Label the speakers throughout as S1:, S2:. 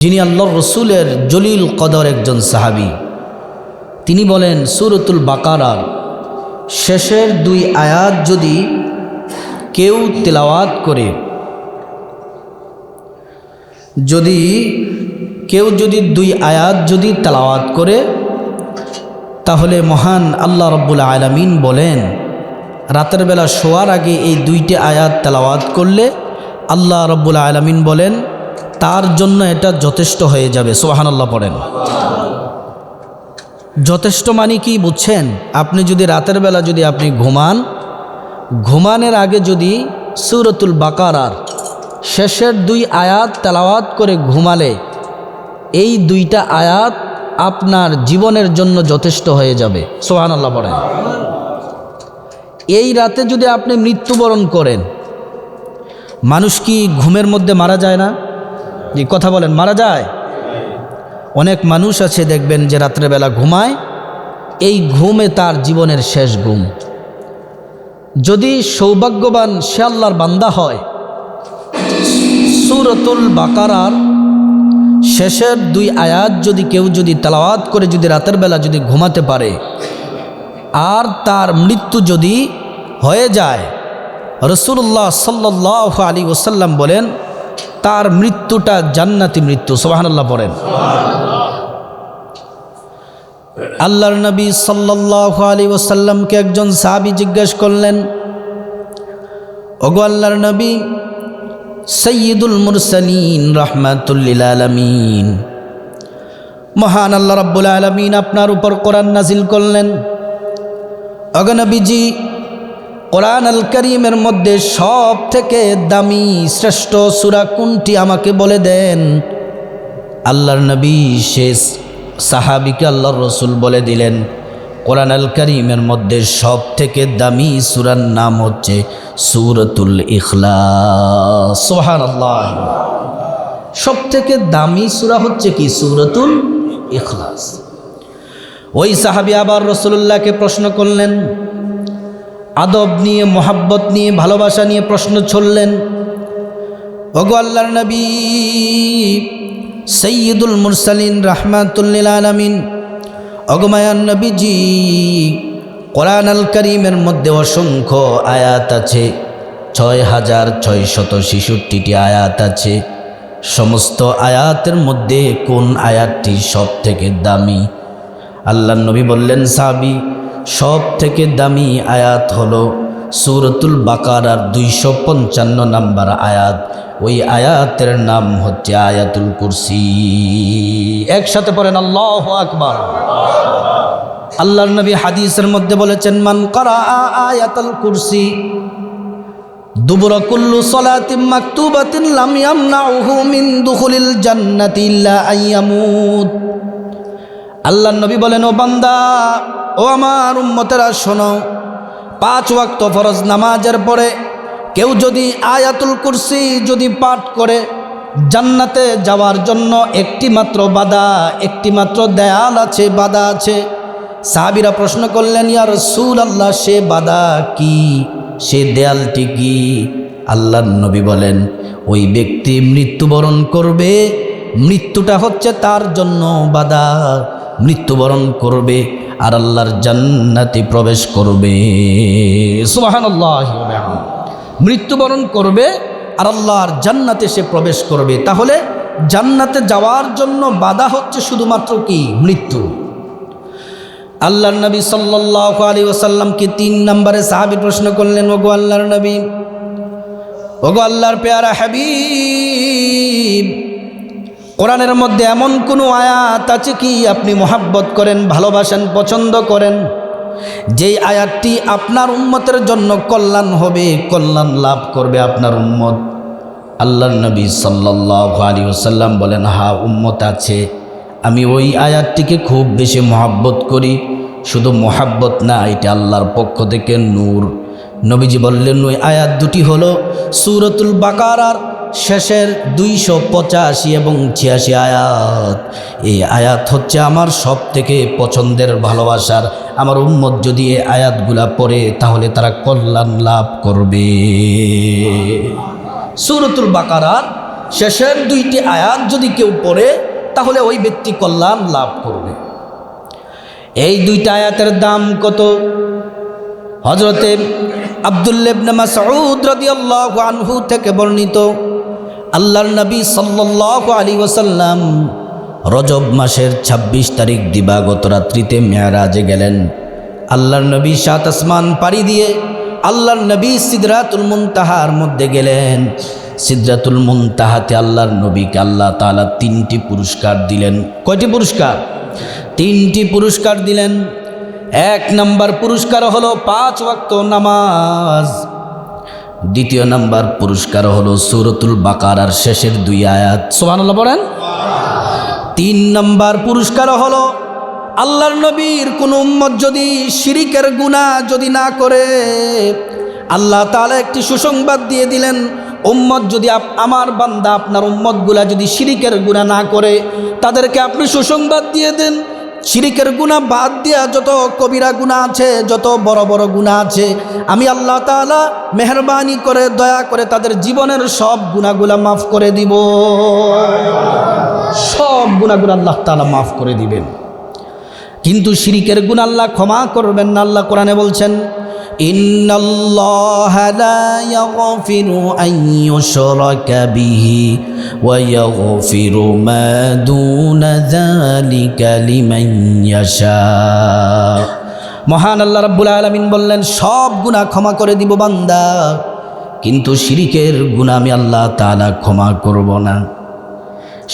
S1: যিনি আল্লাহর রসুলের জলিল কদর একজন সাহাবী, তিনি বলেন সূরাতুল বাকারার শেষের দুই আয়াত যদি কেউ তেলাওয়াত করে, যদি দুই আয়াত যদি তেলাওয়াত করে, তাহলে মহান আল্লাহ রাব্বুল আলামিন বলেন রাতের বেলা শোয়ার আগে এই দুইটি আয়াত তেলাওয়াত করলে আল্লাহ রাব্বুল আলামিন বলেন তার জন্য এটা যথেষ্ট হয়ে যাবে। সুবহানাল্লাহ পড়েন। যথেষ্ট মানে কি বুঝছেন? আপনি যদি রাতের বেলা যদি আপনি ঘুমানোর আগে যদি সূরাতুল বাকারার শেষের দুই আয়াত তেলাওয়াত করে ঘুমালে এই দুইটা আয়াত আপনার জীবনের জন্য যথেষ্ট হয়ে যাবে। সুবহানাল্লাহ পড়েন। এই রাতে যদি আপনি মৃত্যুবরণ করেন, মানুষ কি ঘুমের মধ্যে মারা যায় না? যে কথা বলেন, মারা যায়? অনেক মানুষ আছে দেখবেন যে রাত্রেবেলা ঘুমায়, এই ঘুমে তার জীবনের শেষ ঘুম। যদি সৌভাগ্যবান সে আল্লাহর বান্দা হয়, সূরাতুল বাকারার শেষের দুই আয়াত যদি কেউ যদি তেলাওয়াত করে যদি রাতের বেলা যদি ঘুমাতে পারে আর তার মৃত্যু যদি হয়ে যায়, রাসূলুল্লাহ সাল্লাল্লাহু আলাইহি ওয়াসাল্লাম বলেন তার মৃত্যুটা জান্নাতি মৃত্যু। সুবহানাল্লাহ পড়েন। আল্লাহর নবী সাল্লাল্লাহু আলাইহি ওয়াসাল্লামকে একজন সাহাবী জিজ্ঞাসা করলেন, ওগো আল্লাহর নবী, সাইয়্যিদুল মুরসালিন রাহমাতুল লিল আলামিন, মহান আল্লাহ রাব্বুল আলামিন আপনার উপর কোরআন নাজিল করলেন, ওগো নবীজি, কোরআন আল কারীমের মধ্যে সব থেকে দামি শ্রেষ্ঠ সূরা কোনটি আমাকে বলে দেন। আল্লাহর নবী শেষ সাহাবীকে আল্লাহর রসুল বলে দিলেন কোরআন আল কারীমের মধ্যে সব থেকে দামি সূরার নাম হচ্ছে সূরাতুল ইখলাস। সুবহানাল্লাহ। সব থেকে দামি সূরা হচ্ছে কি? সূরাতুল ইখলাস। ওই সাহাবী আবার রাসূলুল্লাহকে প্রশ্ন করলেন, আদব নিয়ে, মোহাব্বত নিয়ে, ভালোবাসা নিয়ে প্রশ্ন ছড়লেন, ওগো আল্লাহর নবী, সাইয়্যিদুল মুরসালিন রাহমাতুল লিল আলামিন, ওগো মায়ার নবীজি, কোরআন আল কারীমের মধ্যে অসংখ্য আয়াত আছে, ৬৬৬৬টি আয়াত আছে। সমস্ত আয়াতের মধ্যে কোন আয়াতটি সব থেকে দামি? আল্লাহর নবী বললেন, সাহাবী, সব থেকে দামি আয়াত হলো সূরাতুল বাকারার ২৫৫ নম্বর আয়াত। ওই আয়াতের নাম হচ্ছে আয়াতুল কুরসি। একসাথে পড়েন আল্লাহু আকবার। আল্লাহর নবী হাদিসের মধ্যে বলেছেন, মান ক্বারা আয়াতুল কুরসি দুবুরা কুল্লু সালাতিন মাকতুবাতিন লাম ইয়ামনাউহু মিন দুখুলিল জান্নাতি ইল্লা আইয়ামুত। আল্লাহর নবী বলেন, ও বান্দা, ও আমার উম্মতেরা শোনো, 5 ওয়াক্ত ফরজ নামাজের পরে কেউ যদি আয়াতুল কুরসি যদি পাঠ করে, জান্নাতে যাওয়ার জন্য একটি মাত্র বাধা, একটি মাত্র দেয়াল আছে, বাধা আছে। সাহাবীরা প্রশ্ন করলেন, ইয়া রাসূলুল্লাহ, সে বাধা কি, সে দেয়ালটি কি? আল্লাহর নবী বলেন, ওই ব্যক্তি মৃত্যুবরণ করবে, মৃত্যুটা হচ্ছে তার জন্য বাধা, মৃত্যুবরণ করবে আর আল্লাহর জান্নাতে প্রবেশ করবে। সুবহানাল্লাহ। মৃত্যুবরণ করবে আর আল্লাহর জান্নাতে সে প্রবেশ করবে। তাহলে জান্নাতে যাওয়ার জন্য বাধা হচ্ছে শুধুমাত্র কি? মৃত্যু। আল্লাহর নবী সাল্লাল্লাহু আলাইহি ওয়াসাল্লামকে 3 নম্বরে সাহাবী প্রশ্ন করলেন, ওগো আল্লাহর নবী, ওগো আল্লাহর পেয়ারা হাবিব, কোরআনের মধ্যে এমন কোনো আয়াত আছে কি আপনি মোহাব্বত করেন, ভালোবাসেন, পছন্দ করেন, যেই আয়াতটি আপনার উম্মতের জন্য কল্যাণ হবে, কল্যাণ লাভ করবে আপনার উম্মত? আল্লাহর নবী সাল্লাল্লাহু আলাইহি ওয়াসাল্লাম বলেন, হ্যাঁ উম্মত আছে, আমি ওই আয়াতটিকে খুব বেশি মোহাব্বত করি। শুধু মোহাব্বত না, এটা আল্লাহর পক্ষ থেকে নূর। নবীজি বললেন, ওই আয়াত দুটি হলো সূরাতুল বাকারার শেষের ২৮৫ এবং ৮৬ আয়াত। এই আয়াত হচ্ছে আমার সব থেকে পছন্দের, ভালোবাসার। আমার উম্মত যদি এই আয়াতগুলা পড়ে তাহলে তারা কল্যাণ লাভ করবে। সূরাতুল বাকারার শেষের দুইটি আয়াত যদি কেউ পড়ে তাহলে ওই ব্যক্তি কল্যাণ লাভ করবে। এই দুইটা আয়াতের দাম কত? হযরতে আব্দুল্লাহ ইবনে মাসউদ রাদিয়াল্লাহু আনহু থেকে বর্ণিত, আল্লাহর নবী সাল্লাল্লাহু আলাইহি ওয়াসাল্লাম রজব মাসের ২৬ তারিখ দিবাগত রাত্রিতে মেরাজে গেলেন। আল্লাহর নবী ৭ আসমান পাড়ি দিয়ে আল্লাহর নবী সিদরাতুল মুনতাহার মধ্যে গেলেন। সিদরাতুল মুনতাহাতে আল্লাহর নবীকে আল্লাহ তাআলা ৩টি পুরস্কার দিলেন। কয়টি পুরস্কার? ৩টি পুরস্কার দিলেন। ১ নম্বর পুরস্কার হলো ৫ ওয়াক্ত নামাজ। দ্বিতীয় নম্বর পুরস্কার হলো সূরাতুল বাকারার শেষের ২ আয়াত। সুবহানাল্লাহ পড়েন। ৩ নম্বর পুরস্কার হলো আল্লাহর নবীর কোন উম্মত যদি শিরিকের গুনাহ যদি না করে, আল্লাহ তাআলা একটি সুসংবাদ দিয়ে দিলেন, উম্মত যদি আমার বান্দা আপনার উম্মতগুলা যদি শিরিকের গুনাহ না করে, তাদেরকে আপনি সুসংবাদ দিয়ে দেন, শিরিকের গুনাহ বাদ দিয়া যত কবিরা গুনাহ আছে, যত বড় বড় গুনাহ আছে, আমি আল্লাহ তাআলা মেহেরবানি করে দয়া করে তাদের জীবনের সব গুনাহগুলা মাফ করে দিব। সব গুনাহগুলো আল্লাহ তাআলা মাফ করে দিবেন। কিন্তু শিরিকের গুনাহ আল্লাহ ক্ষমা করবেন না। আল্লাহ কোরআনে বলছেন, ইন্নাল্লাহা লা ইয়াগফিরু আন ইউশরাকা বিহি ওয়া ইয়াগফিরু মা দুনা যালিকা লিমান ইয়াশা। মহান আল্লাহ রাব্বুল আলামিন বললেন, সব গুনাহ ক্ষমা করে দিব বান্দা, কিন্তু শিরিকের গুনাহ আমি আল্লাহ তাআলা ক্ষমা করব না।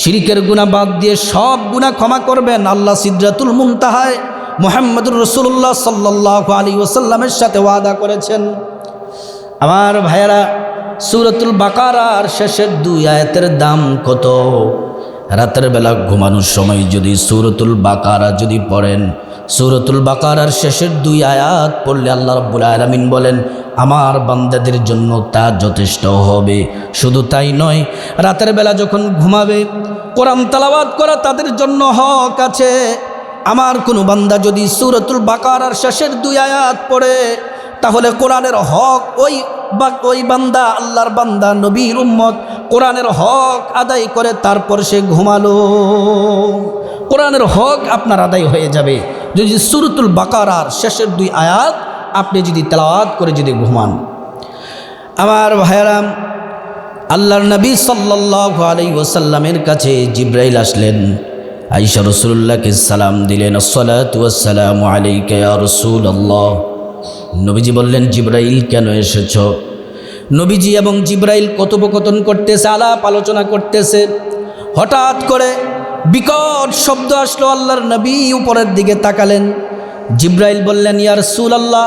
S1: শিরিকের গুনাহ বাদ দিয়ে সব গুনাহ ক্ষমা করবেন। আল্লাহ সিদরাতুল মুনতাহায় মুহাম্মদুর রাসূলুল্লাহ সাল্লাল্লাহু আলাইহি ওয়াসাল্লামের সাথে ওয়াদা করেছেন। আমার ভাইয়েরা, সূরাতুল বাকারার শেষের ২ আয়াতের দাম কত? রাতের বেলা ঘুমানোর সময় যদি সূরাতুল বাকারা যদি পড়েন, সূরাতুল বাকারার শেষের ২ আয়াত পড়লে আল্লাহ রাব্বুল আলামিন বলেন, আমার বান্দাদের জন্য তা যথেষ্ট হবে। শুধু তাই নয়, রাতের বেলা যখন ঘুমাবে কোরআন তেলাওয়াত করা তাদের জন্য হক আছে। আমার কোনো বান্দা যদি সূরাতুল বাকারার শেষের ২ আয়াত পড়ে, তাহলে কোরআনের হক ওই বান্দা, আল্লাহর বান্দা, নবীর উম্মত কোরআনের হক আদায় করে তারপর সে ঘুমালো। কোরআনের হক আপনার আদায় হয়ে যাবে যদি সূরাতুল বাকারার শেষের ২ আয়াত আপনি যদি তেলাওয়াত করে যদি ঘুমান। আমার ভাইয়েরা, আল্লাহর নবী সাল্লাল্লাহু আলাইহি ওয়াসাল্লামের কাছে জিবরাইল আসলেন। আয়েশা রাসূলুল্লাহকে সালাম দিলেন, আসসালাতু ওয়াসসালামু আলাইকা ইয়া রাসূলুল্লাহ। নবীজি বললেন, জিবরাইল কেন এসেছো? নবীজি এবং জিবরাইল কথোপকথন করতেছে, আলাপ আলোচনা করতেছে। হঠাৎ করে বিকট শব্দ আসলো। আল্লাহর নবী উপরের দিকে তাকালেন। জিবরাইল বললেন, ইয়া রাসূলুল্লাহ,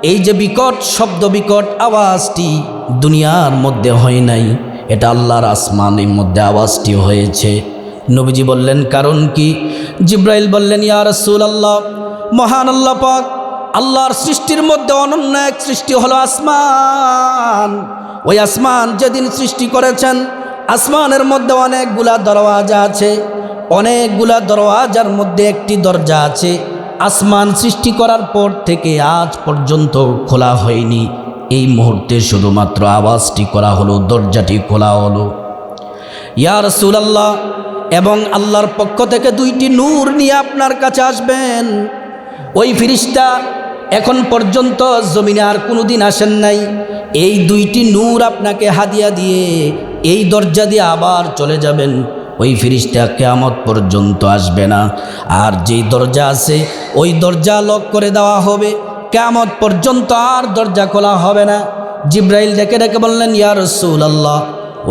S1: এই যে বিকট শব্দ, বিকট আওয়াজটি দুনিয়ার মধ্যে হয় নাই, এটা আল্লাহর আসমানের মধ্যে আওয়াজটি হয়েছে। নবীজি বললেন, কারণ কি? জিবরাইল বললেন, ইয়া রাসূলুল্লাহ, মহান আল্লাহ পাক আল্লাহর সৃষ্টির মধ্যে অনন্য এক সৃষ্টি হলো আসমান। ওই আসমান যেদিন সৃষ্টি করেছেন, আসমানের মধ্যে অনেকগুলা দরওয়াজা আছে। অনেকগুলা দরওয়াজার মধ্যে একটি দরজা আছে, আসমান সৃষ্টি করার পর থেকে আজ পর্যন্ত খোলা হয়নি। এই মুহূর্তে শুধুমাত্র আওয়াজটি করা হলো, দরজাটি খোলা হলো। ইয়া রাসূলুল্লাহ, এবং আল্লাহর পক্ষ থেকে 2টি নূর নিয়ে আপনার কাছে আসবেন। ওই ফেরেশতা এখন পর্যন্ত জমিনে আর কোনোদিন আসেন নাই। এই 2টি নূর আপনাকে হাদিয়া দিয়ে এই দরজা দিয়ে আবার চলে যাবেন। ওই ফেরেশতা কিয়ামত পর্যন্ত আসবে না। আর যেই দরজা আছে ওই দরজা লক করে দেওয়া হবে, কিয়ামত পর্যন্ত আর দরজা খোলা হবে না। জিবরাইল ডেকে ডেকে বললেন, ইয়া রাসূলুল্লাহ,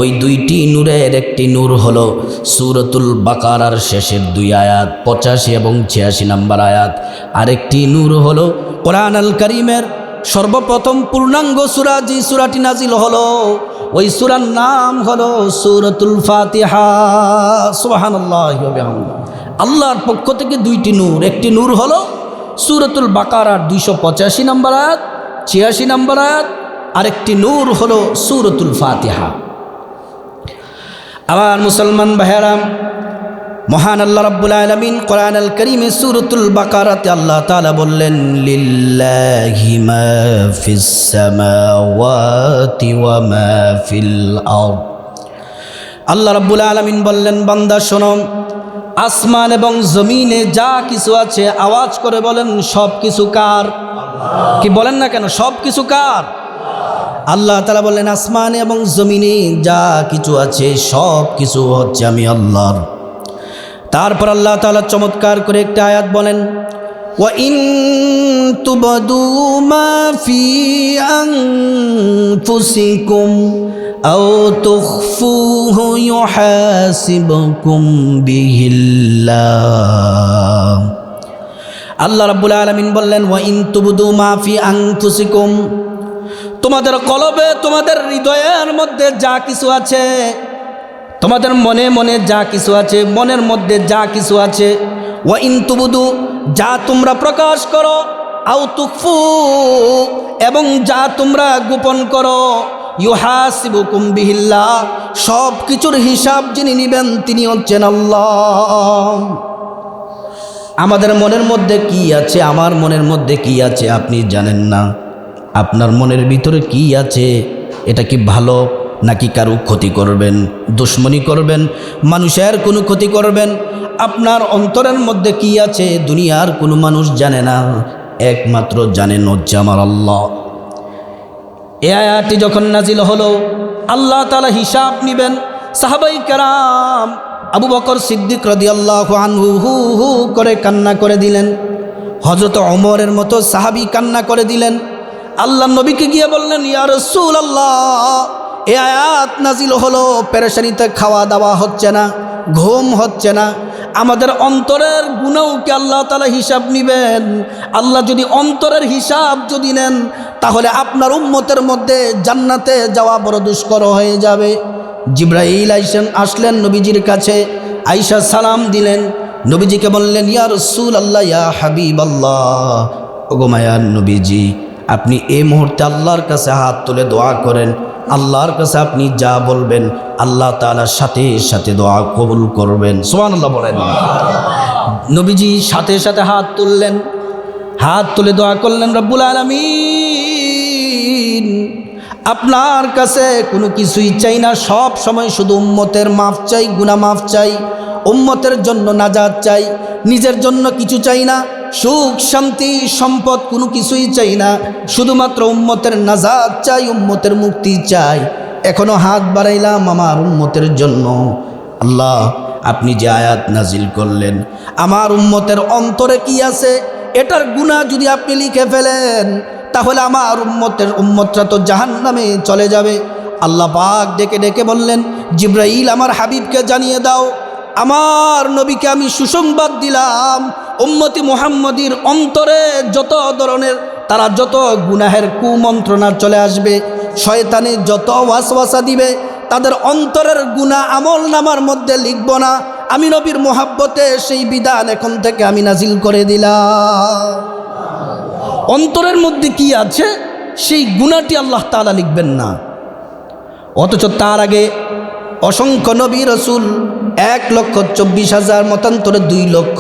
S1: ওই 2টি নূরের একটি নূর হলো সূরাতুল বাকারার শেষের 2 আয়াত 85 এবং 86 নম্বর আয়াত। আরেকটি নূর হলো কোরআন আল কারীমের সর্বপ্রথম পূর্ণাঙ্গ সূরা, যে সূরাটি নাজিল হলো ওই সূরার নাম হলো সূরাতুল ফাতিহা। সুবহানাল্লাহি ওয়া বিহামদিহি। আল্লাহর পক্ষ থেকে 2টি নূর, একটি নূর হলো সূরাতুল বাকারার 285 নম্বর আয়াত, 86 নম্বর আয়াত, আরেকটি নূর হলো সূরাতুল ফাতিহা। আমার মুসলমান ভাইয়েরা, মহান আল্লাহ রাব্বুল আলামিন কোরআন আল কারীমে সূরাতুল বাকারাতে আল্লাহ তাআলা বললেন, লিল্লাহি মা ফিস সামাওয়াতি ওয়া মা ফিল আরদ আল্লাহ রাব্বুল আলামিন বললেন, বান্দা শোনো, আসমান এবং জমিনে যা কিছু আছে আওয়াজ করে বলেন সব কিছু কার? কি বলেন না কেন, সব কিছু কার? আল্লাহ তাআলা বললেন, আসমানে এবং জমিনে যা কিছু আছে সব কিছু হচ্ছে আমি আল্লাহর। তারপর আল্লাহ তাআলা চমৎকার করে একটা আয়াত বলেন, ওয়া ইন তুবদু মা ফি আনফুসিকুম আও তুখফুহু ইউহাসিবকুম বিহিল্লাহ। আল্লাহ রাব্বুল আলামিন বললেন, ওয়া ইন তুবদু মা ফি আনফুসিকুম, তোমাদের কলবে, তোমাদের হৃদয়ের মধ্যে যা কিছু আছে, তোমাদের মনে মনে যা কিছু আছে, মনের মধ্যে যা কিছু আছে, ওয়া ইন তুবদু, যা তোমরা প্রকাশ করো, আও তুখফু, এবং যা তোমরা গোপন করো, ইউহাসিবুকুম বিহিল্লাহ, সব কিছুর হিসাব যিনি নেবেন তিনি হচ্ছেন আল্লাহ। আমাদের মনের মধ্যে কি আছে, আমার মনের মধ্যে কি আছে আপনি জানেন না। আপনার মনের ভিতরে কি আছে, এটা কি ভালো নাকি কারো ক্ষতি করবেন, দুশ্মনী করবেন, মানুষের কোনো ক্ষতি করবেন? আপনার অন্তরের মধ্যে কি আছে দুনিয়ার কোনো মানুষ জানে না, একমাত্র জানেন হচ্ছে আমার আল্লাহ। এই আয়াতটি যখন নাজিল হলো, আল্লাহ তাআলা হিসাব নেবেন। সাহাবাই কেরাম আবু বকর সিদ্দিক রাদিয়াল্লাহু আনহু হু হু করে কান্না করে দিলেন। হযরত ওমরের মতো সাহাবী কান্না করে দিলেন। আল্লাহ নবীকে গিয়ে বললেন, ইয়া রাসূলুল্লাহ, এই আয়াত নাজিল হলো, পেরেশানিতে খাওয়া দাওয়া হচ্ছে না, ঘুম হচ্ছে না, আমাদের অন্তরের গুনাহ কি আল্লাহ তাআলা হিসাব নেবেন? আল্লাহ যদি অন্তরের হিসাব যদি নেন, তাহলে আপনার উম্মতের মধ্যে জান্নাতে যাওয়া বড় দুষ্কর হয়ে যাবে। জিবরাইল আসলেন নবীজির কাছে, আয়েশা সালাম দিলেন, নবীজিকে বললেন, ইয়া রাসূলুল্লাহ, ইয়া হাবিবাল্লাহ, ওগো মায়ার নবীজি, আপনি এই মুহূর্তে আল্লাহর কাছে হাত তুলে দোয়া করেন। আল্লাহর কাছে আপনি যা বলবেন আল্লাহ তাআলার সাথে সাথে দোয়া কবুল করবেন। সুবহানাল্লাহ বলেন। নবীজি সাথে সাথে হাত তুললেন, হাত তুলে দোয়া করলেন, রব্বুল আলামিন, আপনার কাছে কোনো কিছুই চাই না, সব সময় শুধু উম্মতের মাফ চাই, গুনাহ মাফ চাই, উম্মতের জন্য নাজাত চাই, নিজের জন্য কিছু চাই না, সুখ শান্তি সম্পদ কোনো কিছুই চাই না, শুধুমাত্র উম্মতের নাজাত চাই, উম্মতের মুক্তি চাই। এখনো হাত বাড়াইলাম আমার উম্মতের জন্য। আল্লাহ, আপনি যে আয়াত নাজিল করলেন, আমার উম্মতের অন্তরে কি আছে এটার গুনাহ যদি আপনি লিখে ফেলেন, তাহলে আমার উম্মতরা তো জাহান্নামে চলে যাবে। আল্লাহ পাক ডেকে ডেকে বললেন, জিবরাইল, আমার হাবিবকে জানিয়ে দাও, আমার নবীকে আমি সুসংবাদ দিলাম, উম্মতি মুহাম্মদীর অন্তরে যত ধরনের তারা যত গুনাহের কুমন্ত্রণা চলে আসবে, শয়তানে যত ওয়াসওয়াসা দিবে, তাদের অন্তরের গুনাহ আমল নামার মধ্যে লিখব না, আমি নবীর মোহাব্বতে সেই বিধান এখন থেকে আমি নাজিল করে দিলাম। অন্তরের মধ্যে কি আছে সেই গুনাহটি আল্লাহ তাআলা লিখবেন না। অথচ তার আগে অসংখ্য নবী রসুল, 1,24,000 মতান্তরে 2 লক্ষ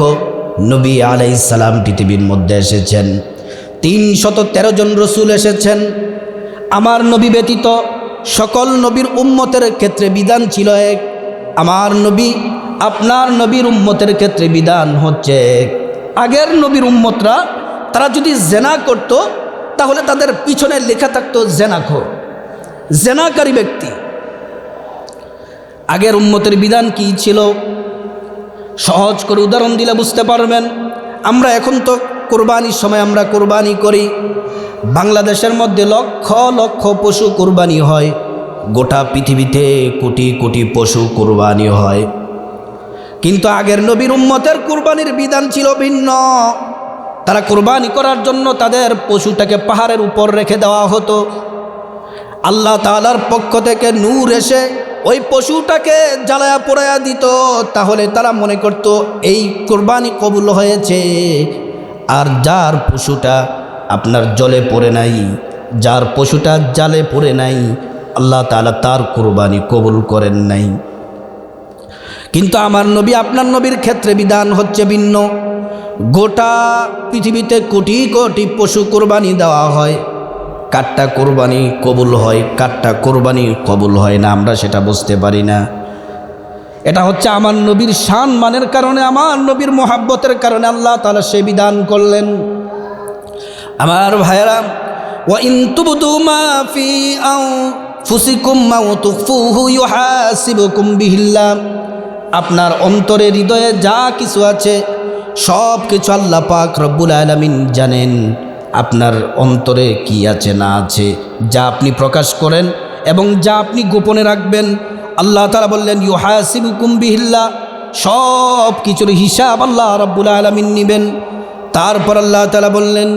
S1: নবী আলাইহিস সালাম পৃথিবীর মধ্যে এসেছেন। 313 জন রসুল এসেছেন। আমার নবী ব্যতীত সকল নবীর উম্মতের ক্ষেত্রে বিধান ছিল এক, আমার নবী আপনার নবীর উম্মতের ক্ষেত্রে বিধান হচ্ছে এক। আগের নবীর উম্মতরা তারা যদি জেনা করত, তাহলে তাদের পিছনে লেখা থাকতো জেনাখোর, জেনাকারী ব্যক্তি। আগের উম্মতের বিধান কি ছিল? সহজ করে উদাহরণ দিলে বুঝতে পারবেন। আমরা এখন তো কোরবানির সময় আমরা কোরবানি করি, বাংলাদেশের মধ্যে লক্ষ লক্ষ পশু কোরবানি হয়, গোটা পৃথিবীতে কোটি কোটি পশু কোরবানি হয়। কিন্তু আগের নবীর উম্মতের কোরবানির বিধান ছিল ভিন্ন। তারা কোরবানি করার জন্য তাদের পশুটাকে পাহাড়ের উপর রেখে দেওয়া হতো। আল্লাহ তাআলার পক্ষ থেকে নূর এসে ওই পশুটাকে জ্বালায়া পোড়ায়া দিত, তাহলে তারা মনে করত এই কোরবানি কবুল হয়েছে। আর যার পশুটা আপনার জলে পড়ে নাই, যার পশুটা জালে পড়ে নাই, আল্লাহ তাআলা তার কোরবানি কবুল করেন নাই। কিন্তু আমার নবী আপনার নবীর ক্ষেত্রে বিধান হচ্ছে ভিন্ন। গোটা পৃথিবীতে কোটি কোটি পশু কোরবানি দেওয়া হয়, কাটটা কোরবানি কবুল হয়, কাটটা কোরবানি কবুল হয় না, আমরা সেটা বুঝতে পারি না। এটা হচ্ছে আমার নবীর শান মানের কারণে, আমার নবীর মোহাব্বতের কারণে আল্লাহ তাআলা সে বিধান করলেন। আমার ভাইয়েরা, ওয়া ইন তুবদু মা ফি আনফুসিকুম আও তুখফুহু ইউহাসিবুকুম বিহিল্লাহ, আপনার অন্তরে হৃদয়ে যা কিছু আছে সব কিছু আল্লাহ পাক রব্বুল আলামিন জানেন। আপনার অন্তরে কি আছে না আছে, যা আপনি প্রকাশ করেন এবং যা আপনি গোপনে রাখবেন, আল্লাহ তাআলা বললেন ইউহাসিবুকুম বিহিল্লাহ, সব কিছুর হিসাব আল্লাহ রব্বুল আলামিন নেবেন। তারপর আল্লাহ তাআলা বললেন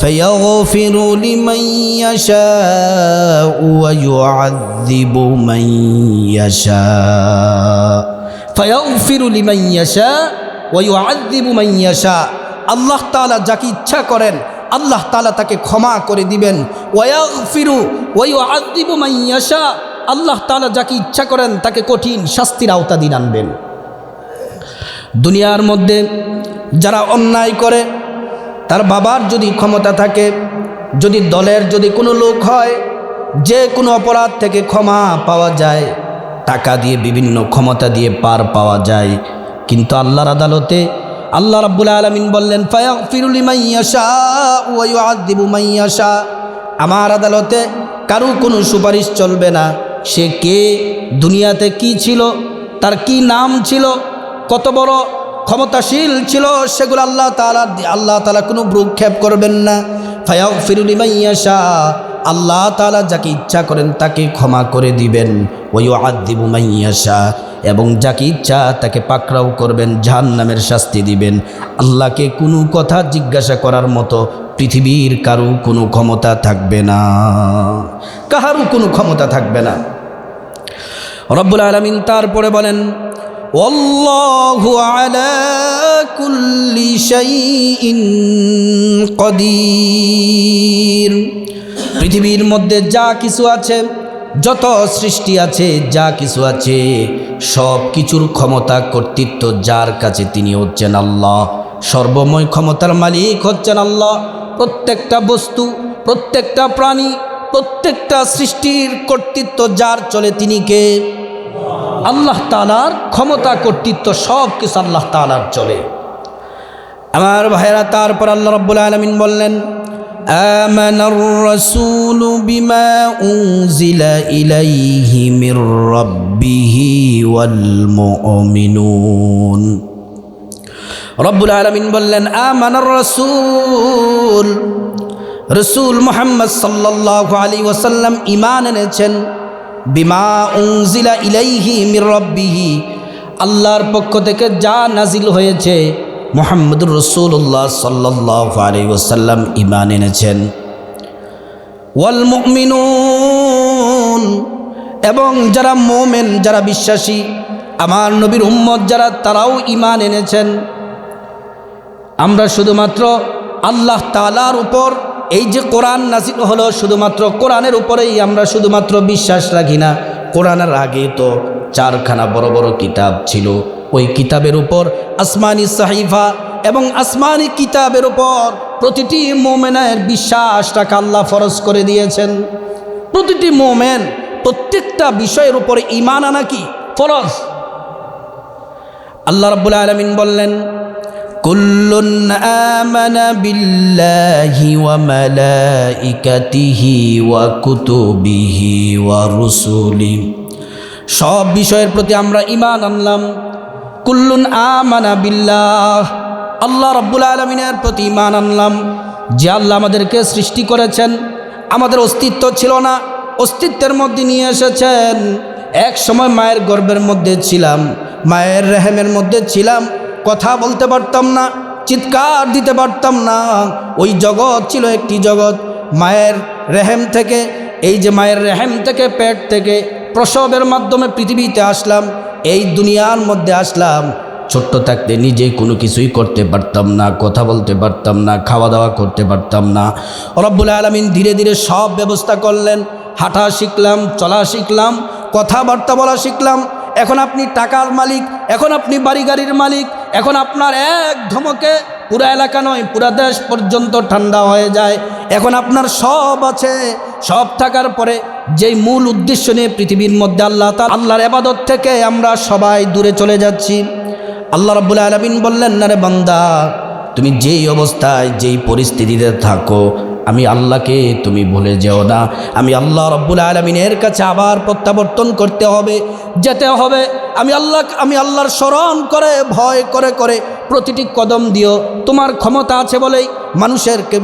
S1: ফায়াগফিরু লিমান ইয়াশাউ ওয়া ইউআযযিবু মান ইয়াশাউ, ফায়াগফিরু লিমান ইয়াশাউ ওয়া ইউআযযিবু মান ইয়াশাউ। আল্লাহ তাআলা যাকে ইচ্ছা করেন আল্লাহ তাআলা তাকে ক্ষমা করে দিবেন। ওয়াগফিরু ওয়া ইউআযযিবু মান ইয়াশাউ, আল্লাহ তাআলা যাকে ইচ্ছা করেন তাকে কঠিন শাস্তির আওতাধীন আনবেন। দুনিয়ার মধ্যে যারা অন্যায় করে, তার বাবার যদি ক্ষমতা থাকে, যদি দলের যদি কোনো লোক হয়, যে কোনো অপরাধ থেকে ক্ষমা পাওয়া যায়, টাকা দিয়ে বিভিন্ন ক্ষমতা দিয়ে পার পাওয়া যায়। কিন্তু আল্লাহর আদালতে আল্লাহ রাব্বুল আলামিন বললেন ফায়াগফিরু লিমান ইয়াশাউ ওয়া ইউআযযিবু মান ইয়াশাউ, আমার আদালতে কারো কোনো সুপারিশ চলবে না। সে কে, দুনিয়াতে কি ছিল, তার কি নাম ছিল, কত বড় ক্ষমতাশীল ছিল, সেগুলো আল্লাহ তাআলা কোনো ভ্রুক্ষেপ করবেন না। ফায়াগফিরু লিমান ইয়াশাউ, আল্লাহ তাআলা যাকে ইচ্ছা করেন তাকে ক্ষমা করে দিবেন। ওয়া ইউআযযিবু মান ইয়াশাউ, এবং যাকে ইচ্ছা তাকে পাকড়াও করবেন, জাহান্নামের শাস্তি দিবেন। আল্লাহকে কোনো কথা জিজ্ঞাসা করার মতো পৃথিবীর কারো কোনো ক্ষমতা থাকবে না, কাহারও কোনো ক্ষমতা থাকবে না। রব্বুল আলামিন তারপরে বলেন ওয়াল্লাহু আলা কুল্লি শাইইন কাদির, পৃথিবীর মধ্যে যা কিছু আছে, যত সৃষ্টি আছে, যা কিছু আছে, সব কিছুর ক্ষমতা কর্তৃত্ব যার কাছে, তিনি হচ্ছেন আল্লাহ। সর্বময় ক্ষমতার মালিক হচ্ছেন আল্লাহ। প্রত্যেকটা বস্তু, প্রত্যেকটা প্রাণী, প্রত্যেকটা সৃষ্টির কর্তৃত্ব যার চলে, তিনি কে? আল্লাহ তাআলার ক্ষমতা কর্তৃত্ব সব কিছু আল্লাহ তাআলার চলে। আমার ভাইরা, তারপর আল্লাহ রাব্বুল আলামিন বললেন আমানার রাসূলু বিমা উনজিলা ইলাইহি মির রাব্বিহি ওয়াল মুমিনুন। রব্বুল আলামিন বললেন আমানার রাসূল, রাসূল মুহাম্মদ সাল্লাল্লাহু আলাইহি ওয়াসাল্লাম ঈমান এনেছেন। বিমা উনজিলা ইলাইহি মির রাব্বিহি, আল্লাহর পক্ষ থেকে যা নাজিল হয়েছে, মুহাম্মদুর রাসূলুল্লাহ সাল্লাল্লাহু আলাইহি ওয়াসাল্লাম ঈমান এনেছেন। ওয়াল মুমিনুন, এবং যারা মুমিন, যারা বিশ্বাসী, আমার নবীর উম্মত যারা, তারাও ঈমান এনেছেন। আমরা শুধুমাত্র আল্লাহ তাআলার উপর এই যে কোরআন নাজিল হলো, শুধুমাত্র কোরআনের উপরেই আমরা শুধুমাত্র বিশ্বাস রাখি না। কোরআনের আগে তো 4খানা বড় বড় কিতাব ছিল, ওই কিতাবের উপর আসমানি সাহিফা এবং আসমানি কিতাবের উপর প্রতিটি মুমিনের বিশ্বাস রাখা আল্লাহ ফরজ করে দিয়েছেন। প্রতিটি মুমিন প্রত্যেকটা বিষয়ের উপরে ঈমান আনা কি ফরজ। আল্লাহ রাব্বুল আলামিন বললেন কুল্লুন আমানা বিল্লাহি ওয়া মালাইকাতিহি ওয়া কুতুবিহি ওয়া রুসুলিহি, সব বিষয়ের প্রতি আমরা ঈমান আনলাম। কুল্লুন আমানা বিল্লাহ, আল্লাহ রাব্বুল আলামিনের প্রতি ঈমান আনলাম, যে আল্লাহ আমাদেরকে সৃষ্টি করেছেন। আমাদের অস্তিত্ব ছিল না, অস্তিত্বের মধ্যে নিয়ে এসেছেন। এক সময় মায়ের গর্ভের মধ্যে ছিলাম, মায়ের রেহেমের মধ্যে ছিলাম, কথা বলতে পারতাম না, চিৎকার দিতে পারতাম না। ওই জগৎ ছিল একটি জগৎ। মায়ের রেহেম থেকে, এই যে মায়ের রেহেম থেকে, পেট থেকে প্রসবের মাধ্যমে পৃথিবীতে আসলাম, এই দুনিয়ার মধ্যে আসলাম। ছোট্ট থাকতে নিজে কোনো কিছুই করতে পারতাম না, কথা বলতে পারতাম না, খাওয়া দাওয়া করতে পারতাম না। রব্বুল আলামিন ধীরে ধীরে সব ব্যবস্থা করলেন। হাঁটা শিখলাম, চলা শিখলাম, কথাবার্তা বলা শিখলাম। এখন আপনি টাকার মালিক, এখন আপনি বাড়ি গাড়ির মালিক, এখন আপনার এক ধমকে পুরা এলাকা নয়, পুরা দেশ পর্যন্ত ঠান্ডা হয়ে যায়। এখন আপনার সব আছে, সব থাকার পরে যেই মূল উদ্দেশ্য নিয়ে পৃথিবীর মধ্যে আল্লাহর ইবাদত থেকে আমরা সবাই দূরে চলে যাচ্ছি। আল্লাহ রাব্বুল আলামিন বললেন, না রে বান্দা, তুমি যেই অবস্থায় যেই পরিস্থিতিতে থাকো, আমি আল্লাহকে তুমি ভুলে যেও না। আমি আল্লাহ রাব্বুল আলামিনের কাছে আবার প্রত্যাবর্তন করতে হবে, যেতে হবে। আমি আল্লাহর স্মরণ করে ভয় করে করে প্রতিটি কদম দিও। তোমার ক্ষমতা আছে বলেই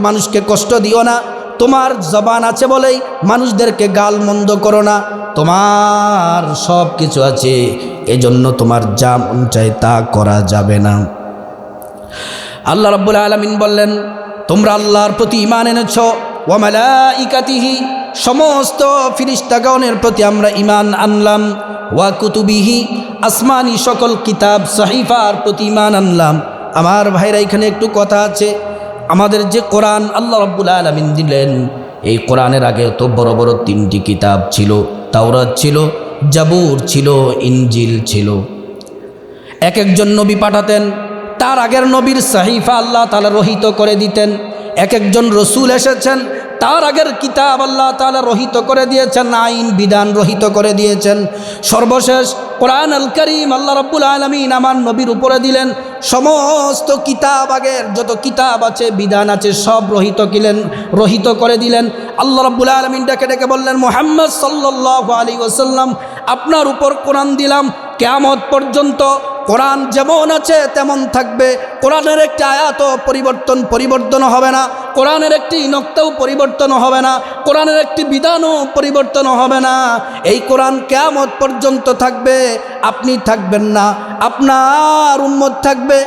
S1: মানুষকে কষ্ট দিও না। তোমার জবান আছে বলেই মানুষদেরকে গাল মন্দ করো না। তোমার সব কিছু আছে, এজন্য তোমার যা মন চায় তা করা যাবে না। আল্লাহ রাব্বুল আলামিন বললেন, তোমরা আল্লাহর প্রতি ঈমান এনেছ, ওয়া মালাইকাতিহি, সমস্ত ফেরেশতাগণের প্রতি আমরা ঈমান আনলাম, ওয়া কুতুবিহি, আসমানি সকল কিতাব সহিফার প্রতি ঈমান আনলাম। আমার ভাইরা, এখানে একটু কথা আছে। আমাদের যে কোরআন আল্লাহ রাব্বুল আলামিন দিলেন, এই কোরআনের আগে তো বড় বড় 3টি কিতাব ছিল। তাওরাত ছিল, জাবুর ছিল, ইনজিল ছিল। এক একজন নবী পাঠাতেন, তার আগের নবীর সাহিফা আল্লাহ তাআলা রহিত করে দিতেন। এক একজন রসুল এসেছেন, তার আগের কিতাব আল্লাহ তাআলা রহিত করে দিয়েছেন, আইন বিধান রহিত করে দিয়েছেন। সর্বশেষ কোরআন আল কারীম আল্লাহ রাব্বুল আলামিন আমার নবীর উপরে দিলেন। সমস্ত কিতাব, আগের যত কিতাব আছে, বিধান আছে, সব রহিত করে দিলেন। আল্লাহ রাব্বুল আলামিন ডেকে ডেকে বললেন, মুহাম্মদ সাল্লাল্লাহু আলাইহি ওয়াসাল্লাম, আপনার উপর কোরআন দিলাম, কিয়ামত পর্যন্ত কোরআন যেমন আছে তেমন থাকবে। কোরআনের একটি আয়াতও পরিবর্তন হবে না। কোরআনের একটি নক্তাও পরিবর্তন হবে না। কোরআনের একটি বিধানও পরিবর্তন হবে না। এই কোরআন কিয়ামত পর্যন্ত থাকবে। আপনি থাকবেন না, আপনার উম্মত থাকবে,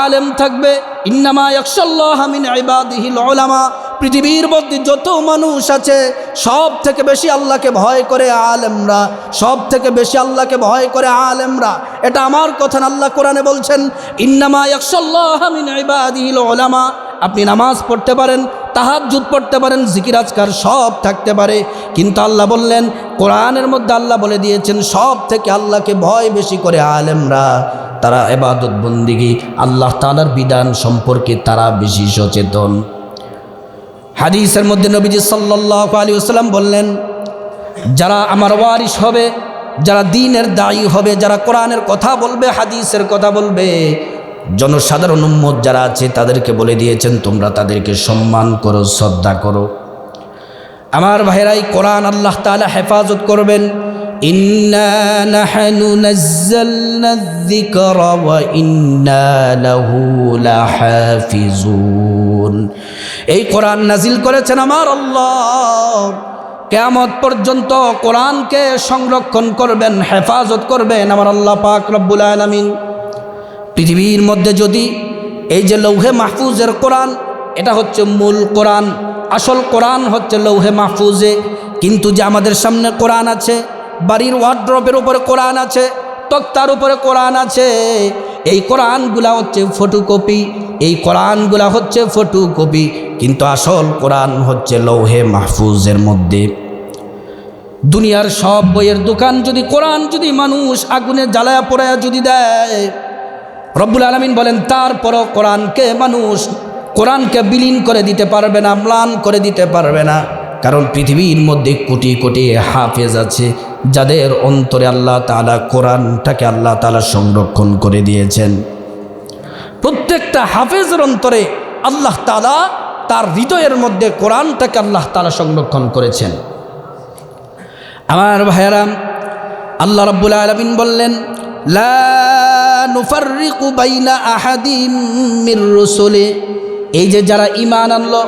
S1: আলেম থাকবে। ইন্নামা ইয়াখশাল্লাহা মিন ইবাদিহিল উলামা। পৃথিবীর মধ্যে যত মানুষ আছে, সব থেকে বেশি আল্লাহকে ভয় করে আলেমরা, সব থেকে বেশি আল্লাহকে ভয় করে আলেমরা। এটা আমার কথা না, আল্লাহ কোরআনে বলছেন, ইন্নামা ইয়াখশাল্লাহা মিন ইবাদিহিল উলামা। আপনি নামাজ পড়তে পারেন, তাহাজ্জুদ পড়তে পারেন, জিকির আজকার সব থাকতে পারে, কিন্তু আল্লাহ বললেন, কোরআনের মধ্যে আল্লাহ বলে দিয়েছেন, সব থেকে আল্লাহকে ভয় বেশি করে আলেমরা। তারা ইবাদত বন্দিগি, আল্লাহ তাআলার বিধান সম্পর্কে তারা বেশি সচেতন। হাদিসের মধ্যে নবীজি সাল্লাল্লাহু আলাইহি ওয়াসাল্লাম বললেন, যারা আমার ওয়ারিস হবে, যারা দ্বীনের দায়ী হবে, যারা কোরআনের কথা বলবে, হাদিসের কথা বলবে, জনসাধারণ উম্মত যারা আছে তাদেরকে বলে দিয়েছেন, তোমরা তাদেরকে সম্মান করো, শ্রদ্ধা করো। আমার ভাইরাই, কোরআন আল্লাহ তাআলা হেফাজত করবেন। ইন্না নাহনু নাযালনায যিকরা ওয়া ইন্না লাহু লাহাফিজুন। এই কোরআন নাজিল করেছেন আমার আল্লাহ। কিয়ামত পর্যন্ত কোরআনকে সংরক্ষণ করবেন, হেফাজত করবেন আমার আল্লাহ পাক রব্বুল আলামিন। পৃথিবীর মধ্যে যদি এই যে লৌহে মাহফুজের কোরআন, এটা হচ্ছে মূল কোরআন, আসল কোরআন হচ্ছে লৌহে মাহফুজে। কিন্তু যে আমাদের সামনে কোরআন আছে, বাড়ির ওয়ার্ড্রপের উপরে কোরআন আছে, তক্তার উপরে কোরআন আছে, এই কোরআনগুলা হচ্ছে ফটোকপি। এই কোরআনগুলা হচ্ছে ফটোকপি, কিন্তু আসল কোরআন হচ্ছে লৌহে মাহফুজের মধ্যে। দুনিয়ার সব বইয়ের দোকান যদি কোরআন যদি মানুষ আগুনে জ্বালায়া পোড়ায়া যদি দেয়, রব্বুল আলামিন বলেন, তারপরও কোরআনকে বিলীন করে দিতে পারবে না, ম্লান করে দিতে পারবে না। কারণ পৃথিবীর মধ্যে কোটি কোটি হাফেজ আছে, যাদের অন্তরে আল্লাহ তাআলা কোরআনটাকে আল্লাহ তাআলা সংরক্ষণ করে দিয়েছেন। প্রত্যেকটা হাফেজের অন্তরে আল্লাহ তাআলা তার হৃদয়ের মধ্যে কোরআনটাকে আল্লাহ তাআলা সংরক্ষণ করেছেন। আমার ভাইয়েরা, আল্লাহ রাব্বুল আলামিন বললেন, লা নুফাররিকু বাইনা আহাদিম মির রুসুলি। এই যে যারা ঈমান আনলো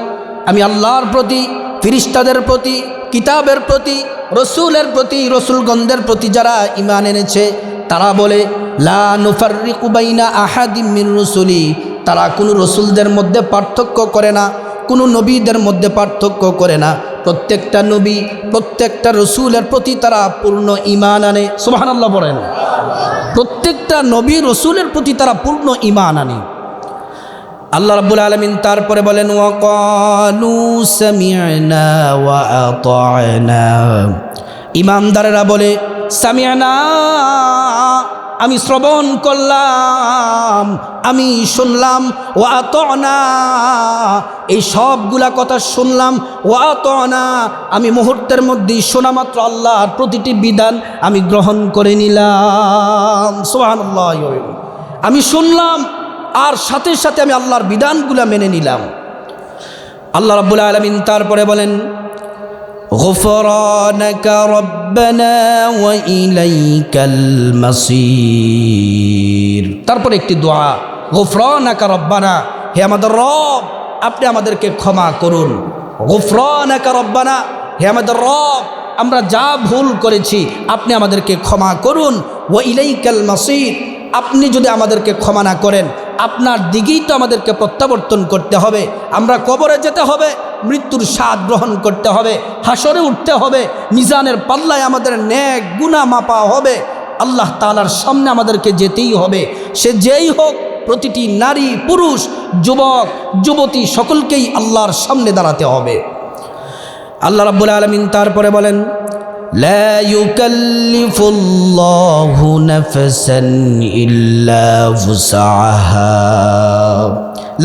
S1: আমি আল্লাহর প্রতি, ফেরেশতাদের প্রতি, কিতাবের প্রতি, রসুলের প্রতি, রসুলগণদের প্রতি যারা ঈমান এনেছে, তারা বলে লা নুফাররিকু বাইনা আহাদিম মির রুসুলি। তারা কোনো রসুলদের মধ্যে পার্থক্য করে না, কোনো নবীদের মধ্যে পার্থক্য করে না। প্রত্যেকটা নবী, প্রত্যেকটা রসুলের প্রতি তারা পূর্ণ ঈমান আনে। সুবহানাল্লাহ বলেন। প্রত্যেকটা নবী রসুলের প্রতি তারা পূর্ণ ঈমান আনে। আল্লাহ রাব্বুল আলামিন তারপরে বলেন, ওয়া ক্বালু সামি'না ওয়া আতা'না। ঈমানদারেরা বলে, সামি'না, আমি শ্রবণ করলাম, আমি শুনলাম, ওয়া আতানা, এই সবগুলা কথা শুনলাম, ওয়া আতানা, আমি মুহূর্তের মধ্যেই শোনা মাত্র আল্লাহর প্রতিটি বিধান আমি গ্রহণ করে নিলাম। সুবহানাল্লাহ। আমি শুনলাম আর সাথে সাথে আমি আল্লাহর বিধানগুলা মেনে নিলাম। আল্লাহ রাব্বুল আলামিন তারপরে বলেন, গুফরানাকা রব্বানা ওয়া ইলাইকাল মাসির। তারপরে একটি দোয়া, গুফরানাকা রব্বানা, হে আমাদের রব আপনি আমাদেরকে ক্ষমা করুন। গুফরানাকা রব্বানা, হে আমাদের রব আমরা যা ভুল করেছি আপনি আমাদেরকে ক্ষমা করুন। ওয়া ইলাইকাল মাসির, আপনি যদি আমাদেরকে ক্ষমা না করেন আপনার দিকেই তো আমাদেরকে প্রত্যাবর্তন করতে হবে। আমরা কবরে যেতে হবে, মৃত্যুর স্বাদ গ্রহণ করতে হবে, হাসরে উঠতে হবে, মিজানের পাল্লায় আমাদের নেক গুনাহ মাপা হবে, আল্লাহ তাআলার সামনে আমাদেরকে যেতেই হবে। সে যেই হোক, প্রতিটি নারী পুরুষ যুবক যুবতী সকলকেই আল্লাহর সামনে দাঁড়াতে হবে। আল্লাহ রাব্বুল আলামিন তারপরে বলেন, লা ইউকাল্লিফুল্লাহু নাফসান ইল্লা ওয়াসআহা।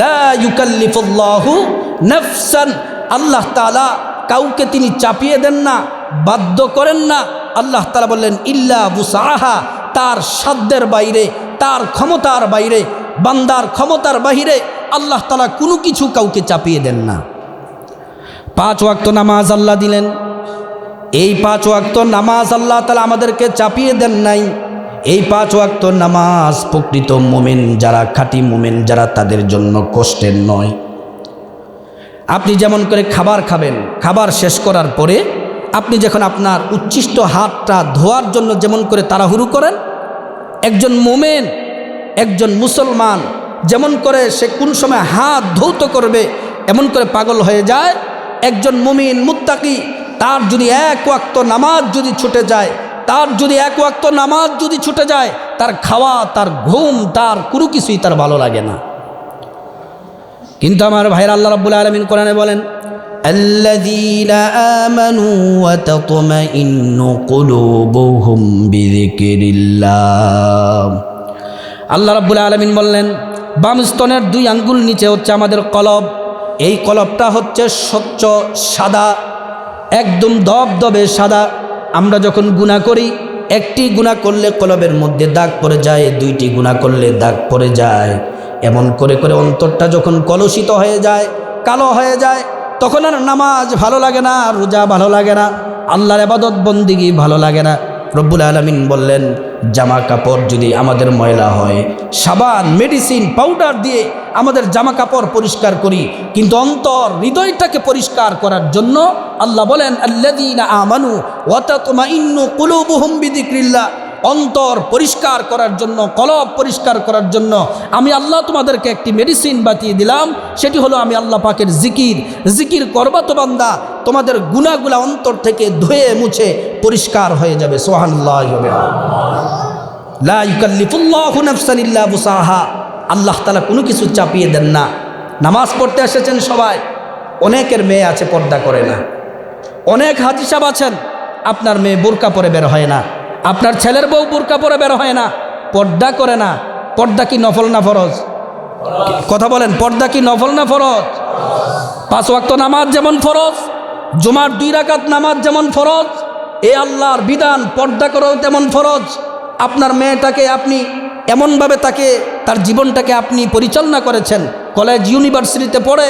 S1: লা ইউকাল্লিফুল্লাহু নাফসান, আল্লাহ তাআলা কাউকে তিনি চাপিয়ে দেন না, বাধ্য করেন না। আল্লাহ তাআলা বললেন ইল্লা ওয়াসআহা, তার সাধ্যের বাইরে, তার ক্ষমতার বাইরে, বান্দার ক্ষমতার বাইরে আল্লাহ তাআলা কোনো কিছু কাউকে চাপিয়ে দেন না। 5 ওয়াক্ত নামাজ আল্লাহ দিলেন, এই 5 ওয়াক্ত নামাজ আল্লাহ তাআলা আমাদেরকে চাপিয়ে দেন নাই। এই 5 ওয়াক্ত নামাজ প্রকৃত মুমিন যারা, খাঁটি মুমিন যারা, তাদের জন্য কষ্টের নয়। আপনি যেমন করে খাবার খাবেন, খাবার শেষ করার পরে আপনি যখন আপনার উচ্ছিষ্ট হাতটা ধোয়ার জন্য যেমন করে তাড়াহুড়ো করেন, একজন মুমিন, একজন মুসলমান যেমন করে সে কোন সময় হাত ধৌত করবে এমন করে পাগল হয়ে যায়, একজন মুমিন মুত্তাকি তার যদি 1 ওয়াক্ত নামাজ যদি ছুটে যায়, তার যদি 1 ওয়াক্ত নামাজ যদি ছুটে যায়, তার খাওয়া, তার ঘুম, তার কোনো কিছুই তার ভালো লাগে না। কিন্তু আমার ভাইরা, আল্লাহ রাব্বুল আলামিন কোরআনে বলেন, আল্লাযীনা আমানু ওয়া তাতমাইন্নু কুলুবুহুম বিযিকরিল্লাহ। আল্লাহ রাব্বুল আলামিন বললেন, বাম স্তনের 2 আঙ্গুল নিচে হচ্ছে আমাদের কলব। এই কলবটা হচ্ছে স্বচ্ছ সাদা, একদম দবদবে সাদা। আমরা যখন গুনাহ করি, একটি গুনাহ করলে কলবের মধ্যে দাগ পড়ে যায়, 2টি গুনাহ করলে দাগ পড়ে যায়। এমন করে করে অন্তরটা যখন কলুষিত হয়ে যায়, কালো হয়ে যায়, তখন আর নামাজ ভালো লাগে না, রোজা ভালো লাগে না, আল্লাহর ইবাদত বন্দেগী ভালো লাগে না। রব্বুল আলামিন বললেন, জামা কাপড় যদি আমাদের ময়লা হয়, সাবান, মেডিসিন, পাউডার দিয়ে আমাদের জামা কাপড় পরিষ্কার করি, কিন্তু অন্তর, হৃদয়টাকে পরিষ্কার করার জন্য আল্লাহ বলেন, আল্লাযীনা আমানু ওয়া তাতমাইন্নু কুলুবুহুম বিযিকরিল্লাহ। অন্তর পরিষ্কার করার জন্য, কলব পরিষ্কার করার জন্য আমি আল্লাহ তোমাদেরকে একটি মেডিসিন বাতিয়ে দিলাম, সেটি হলো আমি আল্লাহ পাকের জিকির। জিকির করবা তো বান্দা, তোমাদের গুনাহগুলা অন্তর থেকে ধুয়ে মুছে পরিষ্কার হয়ে যাবে। সুবহানাল্লাহ। লা ইউকাল্লিফুল্লাহু নাফসান ইল্লা ওয়াসআহা। আল্লাহ তাআলা কোনো কিছু চাপিয়ে দেন না। নামাজ পড়তে এসেছেন সবাই, অনেকের মেয়ে আছে পর্দা করে না, অনেক হাজী সাহেব আছেন আপনার মেয়ে বোরকা পরে বের হয় না, আপনার ছেলের বউ বোরকা পরে বের হয় না, পর্দা করে না। পর্দা কি নফল না ফরজ? কথা বলেন, পর্দা কি নফল না ফরজ? 5 ওয়াক্ত নামাজ যেমন ফরজ, জুমার 2 রাকাত নামাজ যেমন ফরজ, এ আল্লাহর বিধান পর্দা করাও তেমন ফরজ। আপনার মেয়েটাকে আপনি এমনভাবে তাকে, তার জীবনটাকে আপনি পরিচালনা করেছেন, কলেজ ইউনিভার্সিটিতে পড়ে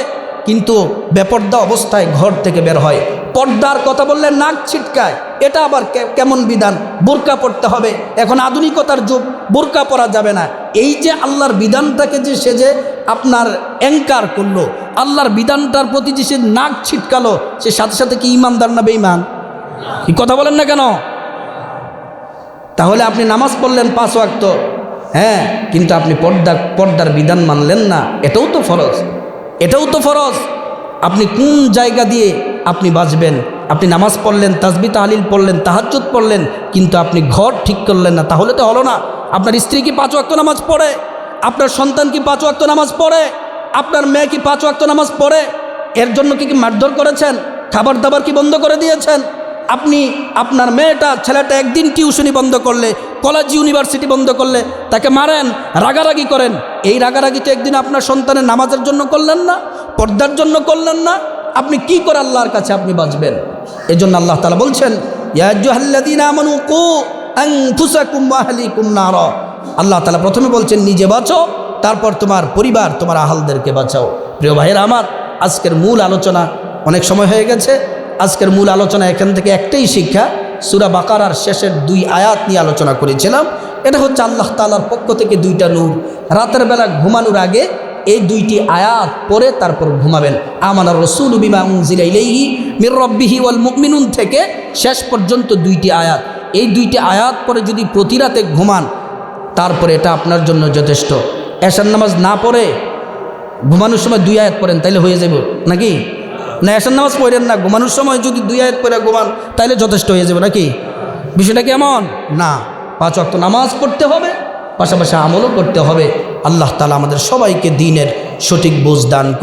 S1: কিন্তু বেপর্দা অবস্থায় ঘর থেকে বের হয়। পর্দার কথা বললে নাক ছিটকায়, এটা আবার কেমন বিধান? বোরকা পড়তে হবে। এখন আধুনিকতার যুগ, বোরকা পরা যাবে না। এই যে আল্লাহর বিধানটাকে যে সে যে আপনার অ্যাঙ্কার করলো, আল্লাহর বিধানটার প্রতি যে সে নাক ছিটকালো, সে সাথে সাথে কি ইমানদার না বেঈমান? কি কথা বলেন না কেন? তাহলে আপনি নামাজ পড়লেন 5 ওয়াক্ত, হ্যাঁ, কিন্তু আপনি পর্দার বিধান মানলেন না। এটাও তো ফরজ, এটাও তো ফরজ। আপনি কোন জায়গা দিয়ে আপনি বাঁচবেন? আপনি নামাজ পড়লেন, তাসবিহ তাহলিল পড়লেন, তাহাজ্জুদ পড়লেন, কিন্তু আপনি ঘর ঠিক করলেন না, তাহলে তো হলো না। আপনার স্ত্রী কি 5 ওয়াক্ত নামাজ পড়ে? আপনার সন্তান কি 5 ওয়াক্ত নামাজ পড়ে? আপনার মেয়ে কি 5 ওয়াক্ত নামাজ পড়ে? এর জন্য কি মারধর করেছেন? খাবার দাবার কি বন্ধ করে দিয়েছেন? আপনি আপনার মেয়েটা ছেলেটা একদিন টিউশনি বন্ধ করলে
S2: কলেজ ইউনিভার্সিটি বন্ধ করলে তাকে মারেন, রাগারাগি করেন। এই রাগারাগি তো একদিন আপনার সন্তানের নামাজের জন্য করলেন না, পর্দার জন্য করলেন না। আপনি কি করে আল্লাহর কাছে আপনি বাঁচবেন? এই জন্য আল্লাহ তাআলা বলছেন, ইয়া আইয়ুহাল্লাযীনা আমানু কু আনফুসাকুম ওয়া আহলিকুম নারা। আল্লাহ তাআলা প্রথমে বলছেন নিজে বাঁচো, তারপর তোমার পরিবার, তোমার আহালদেরকে বাঁচাও। প্রিয় ভাইয়েরা আমার, আজকের মূল আলোচনা, অনেক সময় হয়ে গেছে, আজকের মূল আলোচনা এখান থেকে একটাই শিক্ষা। সূরা বাকারার শেষের 2 আয়াত নিয়ে আলোচনা করেছিলাম। এটা হচ্ছে আল্লাহ তাআলার পক্ষ থেকে 2টা নূর। রাতের বেলা ঘুমানোর আগে এই 2টি আয়াত পড়ে তারপর ঘুমাবেন। আমানার রাসূলু বিমা উনজিলা ইলাইহি মির রাব্বিহি ওয়াল মুমিনুন থেকে শেষ পর্যন্ত 2টি আয়াত। এই 2টি আয়াত পরে যদি প্রতি রাতে ঘুমান, তারপরে এটা আপনার জন্য যথেষ্ট। এশার নামাজ না পড়ে ঘুমানোর সময় 2 আয়াত পড়েন, তাইলে হয়ে যাবে নাকি? না, এশার নামাজ পড়েন না, ঘুমানোর সময় যদি 2 আয়াত পড়ে ঘুমান তাইলে যথেষ্ট হয়ে যাবে নাকি? বিষয়টা কেমন? না, 5 ওয়াক্ত নামাজ পড়তে হবে, পাশাপাশি আমলও করতে হবে। আল্লাহ তাআলা আমাদের সবাইকে দ্বীনের সঠিক বুঝ দান করুন।